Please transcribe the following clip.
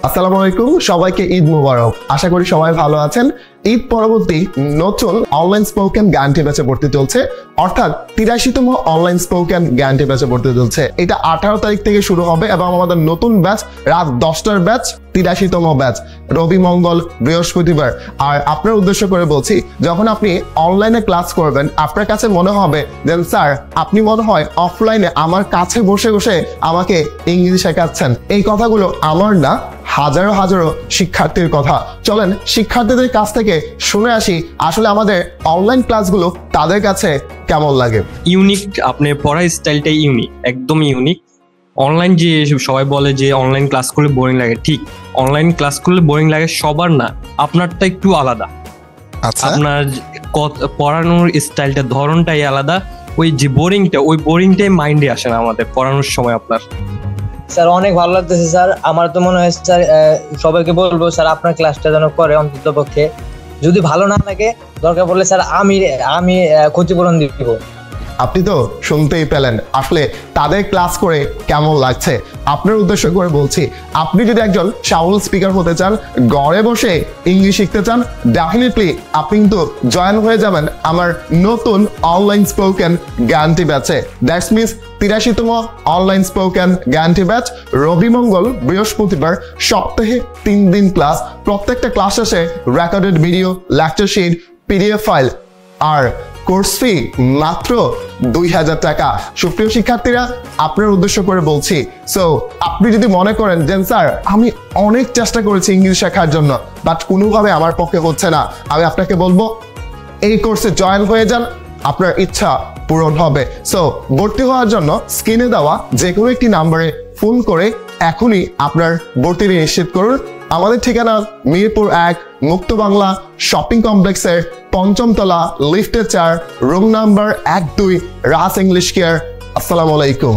আসসালামু আলাইকুম, সবাইকে ঈদ মুবারক। আশা করি সবাই ভালো আছেন। ঈদ পরবর্তী নতুন অনলাইন স্পোকেন গ্যারান্টি ব্যাচে ভর্তি চলছে, অর্থাৎ ৮৩তম অনলাইন স্পোকেন গ্যারান্টি ব্যাচে ভর্তি চলছে। এটা 18 তারিখ থেকে শুরু হবে এবং আমাদের নতুন ব্যাচ রাত 10টার ব্যাচ, ৮৩তম ব্যাচ, রবি মঙ্গল বৃহস্পতিবার। আর আপনার উদ্দেশ্য করে বলছি, যখন আপনি অনলাইনে ক্লাস করবেন আপনার কাছে মনে হবে যে স্যার আপনি মনে হয় অফলাইনে আমার কাছে বসে বসে আমাকে ইংরেজি শেখাচ্ছেন। এই কথাগুলো আমার না, হাজারো হাজারো শিক্ষার্থীর কথা। চলেন শিক্ষার্থীদের কাছ থেকে শুনে আসি আসলে আমাদের অনলাইন ক্লাসগুলো তাদের কাছে কেমন লাগে। ইউনিক, আপনার পড়ার স্টাইলটাই ইউনিক, একদম ইউনিক। অনলাইন যে সবাই বলে যে অনলাইন ক্লাস করলে বোরিং লাগে, ঠিক অনলাইন ক্লাস করলে বোরিং লাগে সবার না, আপনারটা একটু আলাদা। আপনার পড়ানোর স্টাইলটা, ধরনটাই আলাদা। ওই যে বোরিংটা, ওই বোরিংটাই মাইন্ডে আসে না আমাদের পড়ানোর সময়। আপনার স্যার অনেক ভালো লাগতেছে স্যার। আমার তো মনে হয় স্যার সবাইকে বলবো স্যার আপনার ক্লাসটা যেন করে অন্তত পক্ষে। যদি ভালো না লাগে দরকার পড়লে স্যার আমি ক্ষতিপূরণ দিব। আপনি তো শুনতেই পেলেন আসলে তাদের ক্লাস করে কেমন লাগছে। আপনার উদ্দেশ্য করে বলছি, আপনি যদি একজন সাউল স্পিকার হতে চান, ঘরে বসে ইংলিশ শিখতে চান, ডেফিনেটলি আপনি কিন্তু জয়েন হয়ে যাবেন আমার নতুন অনলাইন স্পোকেন গ্যারান্টি ব্যাচে। দ্যাটস মিনস ৮৩তম অনলাইন স্পোকেন গ্যারান্টি ব্যাচ, রবি মঙ্গল বৃহস্পতিবার, সপ্তাহে ৩ দিন ক্লাস। প্রত্যেকটা ক্লাস শেষে recorded video, lecture sheet, PDF file, আর কোর্স ফি মাত্র ২০০০ টাকা। সুপ্রিয় শিক্ষার্থীরা, আপনার উদ্দেশ্য করে বলছি, সো আপনি যদি মনে করেন যে স্যার আমি অনেক চেষ্টা করেছি ইংলিশ শেখার জন্য বাট কোনোভাবে আমার পক্ষে হচ্ছে না, আমি আপনাকে বলবো এই কোর্সে জয়েন হয়ে যান, আপনার ইচ্ছা পূরণ হবে। সো ভর্তি হওয়ার জন্য স্ক্রিনে দেওয়া যে কোনো একটি নাম্বারে ফোন করে এখনই আপনার ভর্তি নিশ্চিত করুন। আমাদের ঠিকানা মিরপুর ১, মুক্ত বাংলা শপিং কমপ্লেক্সের ৫ম তলা, লিফটের ৪, রুম নাম্বার ১-২, রাস ইংলিশ কেয়ার। আসসালামু আলাইকুম।